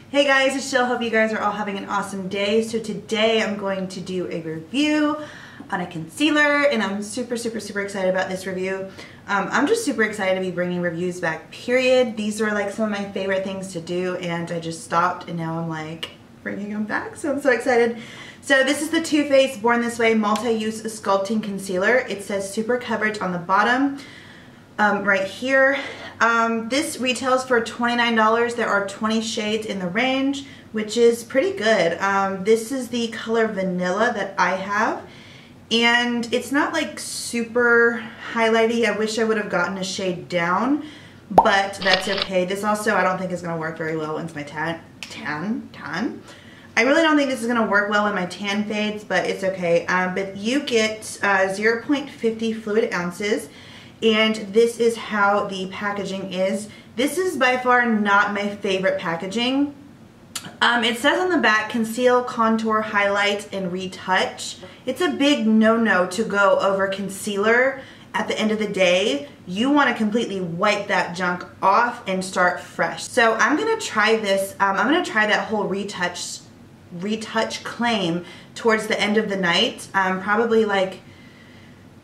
Hey guys, it's Jill. Hope you guys are all having an awesome day. So today I'm going to do a review on a concealer and I'm super excited about this review. I'm just super excited to be bringing reviews back, period. These are like some of my favorite things to do and I just stopped and now I'm like bringing them back, so I'm so excited. So this is the Too Faced Born This Way Multi-Use Sculpting Concealer. It says super coverage on the bottom. Right here. This retails for $29. There are 20 shades in the range, which is pretty good. This is the color Vanilla that I have, and it's not like super highlighty. I wish I would have gotten a shade down, but that's okay. This also I don't think is going to work very well once my tan. I really don't think this is going to work well when my tan fades, but it's okay. But you get 0.50 fluid ounces. And this is how the packaging is. This is by far not my favorite packaging. It says on the back, conceal, contour, highlight, and retouch. It's a big no-no to go over concealer at the end of the day. You want to completely wipe that junk off and start fresh. So I'm going to try this. I'm going to try that whole retouch claim towards the end of the night.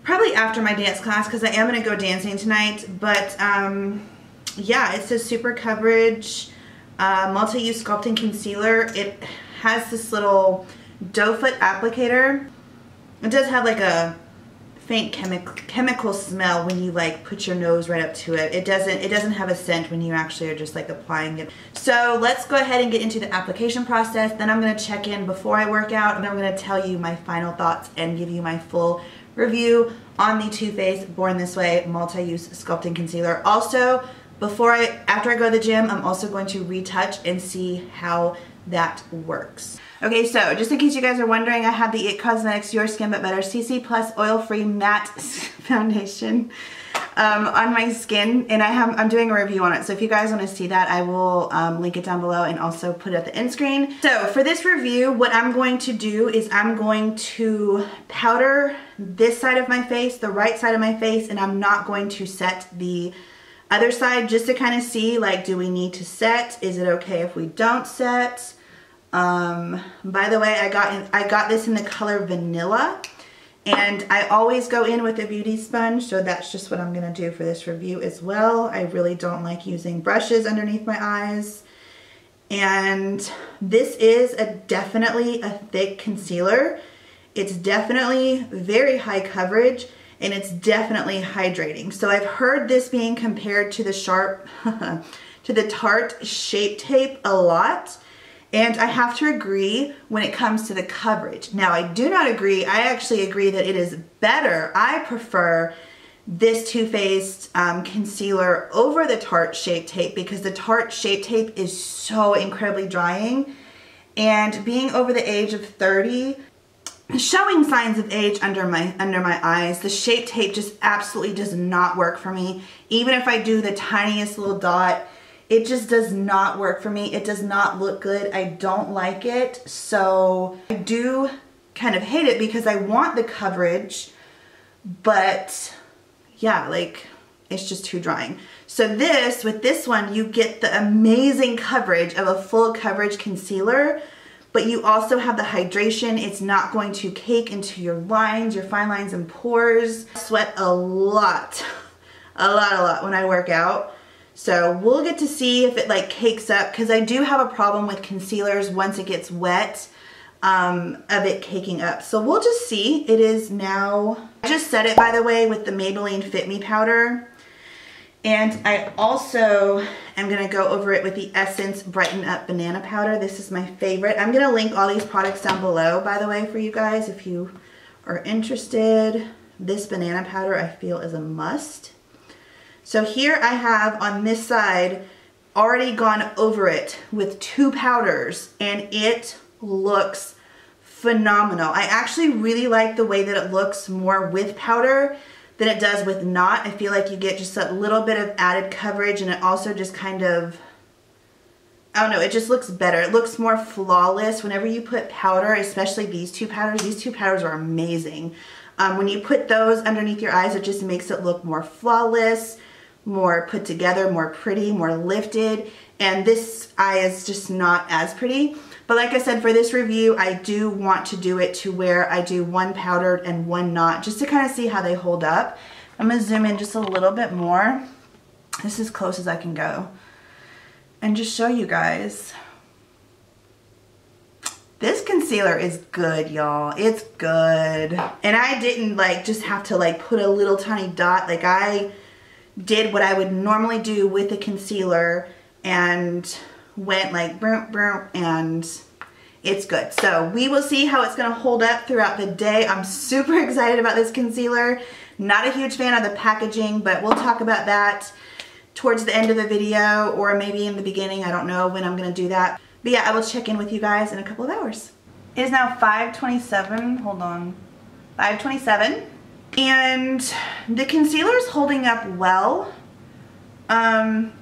Probably after my dance class, because I am going to go dancing tonight. But yeah, it says super coverage, multi-use sculpting concealer. It has this little doe foot applicator. It does have like a faint chemical smell when you like put your nose right up to it. It doesn't have a scent when you actually are just like applying it. So let's go ahead and get into the application process. Then I'm going to check in before I work out, and I'm going to tell you my final thoughts and give you my full review on the Too Faced Born This Way Multi-Use Sculpting Concealer. Also, after I go to the gym, I'm also going to retouch and see how that works. Okay, so just in case you guys are wondering, I have the IT Cosmetics Your Skin But Better CC Plus Oil-Free Matte Foundation on my skin, and I'm doing a review on it. So if you guys want to see that, I will link it down below and also put it at the end screen. So for this review, what I'm going to do is I'm going to powder this side of my face, the right side of my face, and I'm not going to set the other side, just to kind of see, like, do we need to set? Is it okay if we don't set? By the way, I got this in the color Vanilla, and I always go in with a beauty sponge, so that's just what I'm going to do for this review as well. I really don't like using brushes underneath my eyes. And this is definitely a thick concealer. It's definitely very high coverage, and it's definitely hydrating. So I've heard this being compared to the to the Tarte Shape Tape a lot. And I have to agree when it comes to the coverage. Now, I do not agree. I actually agree that it is better. I prefer this Too Faced concealer over the Tarte Shape Tape, because the Tarte Shape Tape is so incredibly drying. And being over the age of 30, showing signs of age under my eyes, the Shape Tape just absolutely does not work for me. Even if I do the tiniest little dot, it just does not work for me. It does not look good. I don't like it. So I do kind of hate it because I want the coverage, but yeah, like it's just too drying. So with this one, you get the amazing coverage of a full coverage concealer, but you also have the hydration. It's not going to cake into your lines, your fine lines and pores. I sweat a lot when I work out. So we'll get to see if it like cakes up, because I do have a problem with concealers once it gets wet, of it caking up. So we'll just see. It is now, I just set it, by the way, with the Maybelline Fit Me powder. And I also am going to go over it with the Essence Brighten Up Banana Powder. This is my favorite. I'm going to link all these products down below, by the way, for you guys if you are interested. This banana powder I feel is a must. So here I have on this side already gone over it with 2 powders, and it looks phenomenal. I actually really like the way that it looks more with powder than it does with not. I feel like you get just a little bit of added coverage, and it also just kind of, I don't know, it just looks better. It looks more flawless whenever you put powder, especially these two powders are amazing. When you put those underneath your eyes, it just makes it look more flawless, more put together, more pretty, more lifted. and this eye is just not as pretty. But like I said, for this review, I do want to do it to where I do one powdered and one not, just to kind of see how they hold up. I'm going to zoom in just a little bit more. This is as close as I can go. And just show you guys. This concealer is good, y'all. It's good. And I didn't like just have to like put a little tiny dot. Like I did what I would normally do with a concealer and went like broom, broom, and it's good. So we will see how it's gonna hold up throughout the day. I'm super excited about this concealer. Not a huge fan of the packaging, but we'll talk about that towards the end of the video or maybe in the beginning. I don't know when I'm gonna do that. But yeah, I will check in with you guys in a couple of hours. It is now 5:27, hold on, 5:27. And the concealer is holding up well.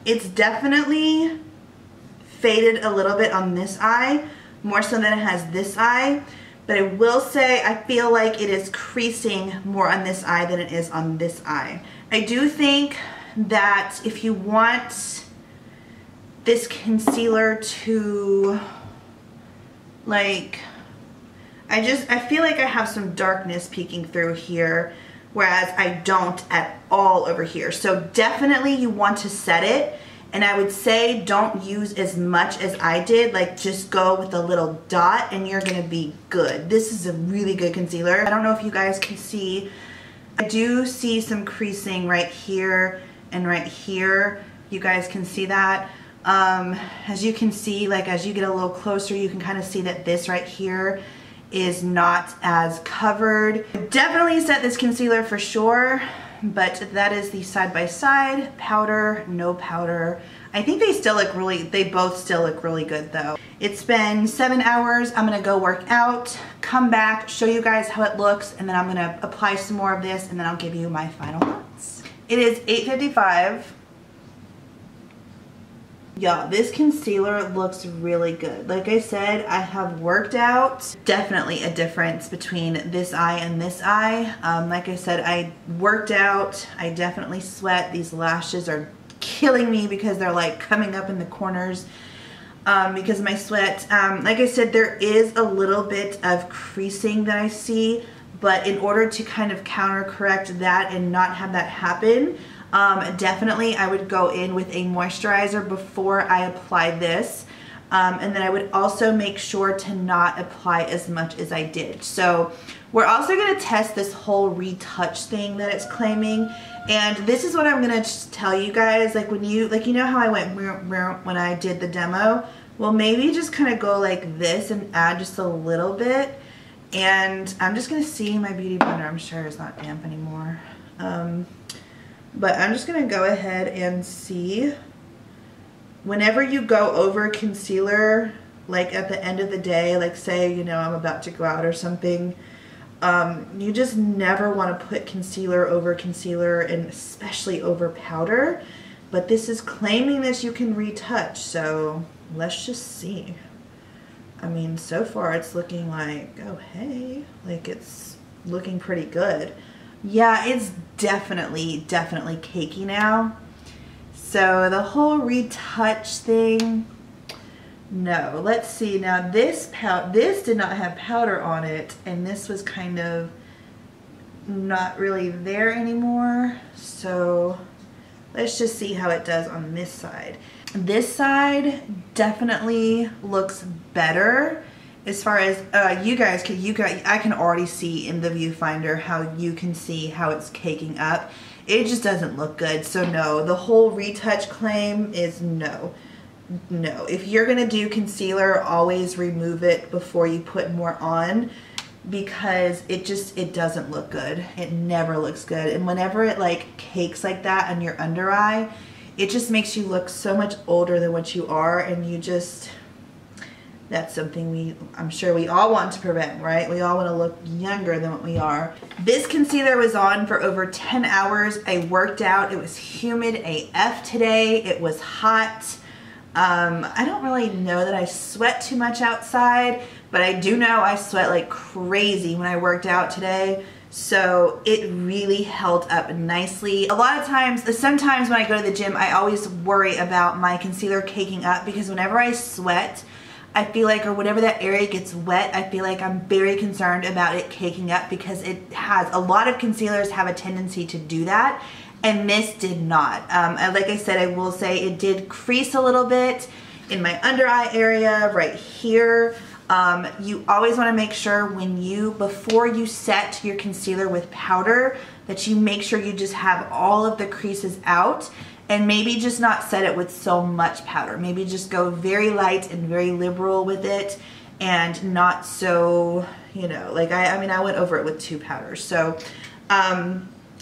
It's definitely faded a little bit on this eye, more so than it has this eye. But I will say I feel like it is creasing more on this eye than it is on this eye. I do think that if you want this concealer to like, I feel like I have some darkness peeking through here, whereas I don't at all over here. So definitely you want to set it, and I would say don't use as much as I did. Like just go with a little dot and you're gonna be good. This is a really good concealer. I don't know if you guys can see, I do see some creasing right here and right here. You guys can see that. As you can see, like as you get a little closer, you can kind of see that this right here is not as covered. Definitely set this concealer for sure, but that is the side by side, powder, no powder. I think they still look really, they both still look really good though. It's been 7 hours. I'm gonna go work out, come back, show you guys how it looks, and then I'm gonna apply some more of this, and then I'll give you my final thoughts. It is 8:55. Y'all, this concealer looks really good. Like I said, I have worked out. Definitely a difference between this eye and this eye. Like I said, I worked out. I definitely sweat. These lashes are killing me because they're like coming up in the corners because of my sweat. Like I said, there is a little bit of creasing that I see, but in order to kind of counter correct that and not have that happen, definitely I would go in with a moisturizer before I apply this, and then I would also make sure to not apply as much as I did. So we're also going to test this whole retouch thing that it's claiming, and this is what I'm going to tell you guys. Like when you, like, you know how I went when I did the demo? Well, maybe just kind of go like this and add just a little bit, and I'm just going to see my beauty blender. I'm sure it's not damp anymore. But I'm just going to go ahead and see. Whenever you go over concealer, like at the end of the day, like say, you know, I'm about to go out or something, you just never want to put concealer over concealer, and especially over powder. But this is claiming that you can retouch, so let's just see. I mean, so far it's looking like, oh hey, like it's looking pretty good. Yeah, it's definitely cakey now. So the whole retouch thing, no. Let's see, now this did not have powder on it, and this was kind of not really there anymore. So let's just see how it does on this side. This side definitely looks better. As far as I can already see in the viewfinder how you can see how it's caking up. It just doesn't look good. So no, the whole retouch claim is no. No, if you're gonna do concealer, always remove it before you put more on, because it doesn't look good. It never looks good. And whenever it like cakes like that on your under eye, it just makes you look so much older than what you are, and you just, that's something I'm sure we all want to prevent, right? We all want to look younger than what we are. This concealer was on for over 10 hours. I worked out. It was humid AF today. It was hot. I don't really know that I sweat too much outside, but I do know I sweat like crazy when I worked out today. So it really held up nicely. A lot of times, sometimes when I go to the gym, I always worry about my concealer caking up because whenever I sweat, I feel like, or whenever that area gets wet, I feel like I'm very concerned about it caking up because it has, a lot of concealers have a tendency to do that, and this did not. Like I said, I will say it did crease a little bit in my under eye area right here. You always want to make sure before you set your concealer with powder, that you make sure you just have all of the creases out, and maybe just not set it with so much powder. Maybe just go very light and very liberal with it, and not so, you know, like I mean, I went over it with 2 powders. So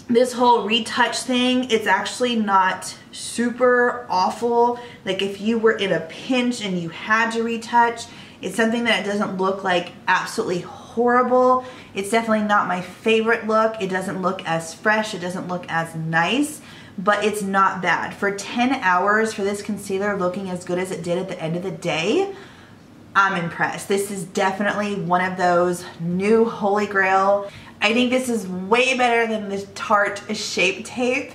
this whole retouch thing, it's actually not super awful. Like if you were in a pinch and you had to retouch, it's something that it doesn't look like absolutely horrible. It's definitely not my favorite look. It doesn't look as fresh. It doesn't look as nice, but it's not bad. For 10 hours for this concealer looking as good as it did at the end of the day, I'm impressed. This is definitely one of those new holy grail. I think this is way better than the Tarte Shape Tape.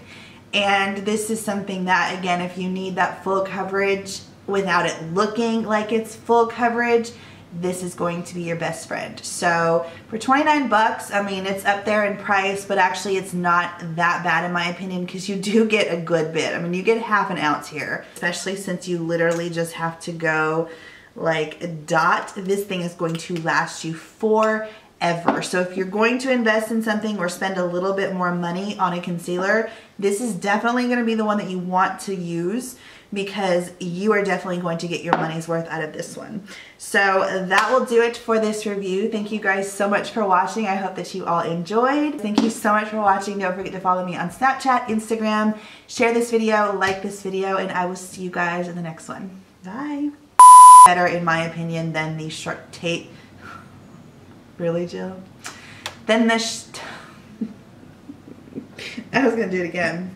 And this is something that, again, if you need that full coverage without it looking like it's full coverage, this is going to be your best friend. So for 29 bucks, I mean, it's up there in price, but actually it's not that bad in my opinion, because you do get a good bit. I mean, you get half an ounce here, especially since you literally just have to go like a dot. This thing is going to last you forever. So if you're going to invest in something or spend a little bit more money on a concealer, this is definitely going to be the one that you want to use, because you are definitely going to get your money's worth out of this one. So that will do it for this review. Thank you guys so much for watching. I hope that you all enjoyed. Thank you so much for watching. Don't forget to follow me on Snapchat, Instagram, share this video, like this video, and I will see you guys in the next one. Bye. Better in my opinion than the Shark Tape. Really, Jill? Then the I was gonna do it again.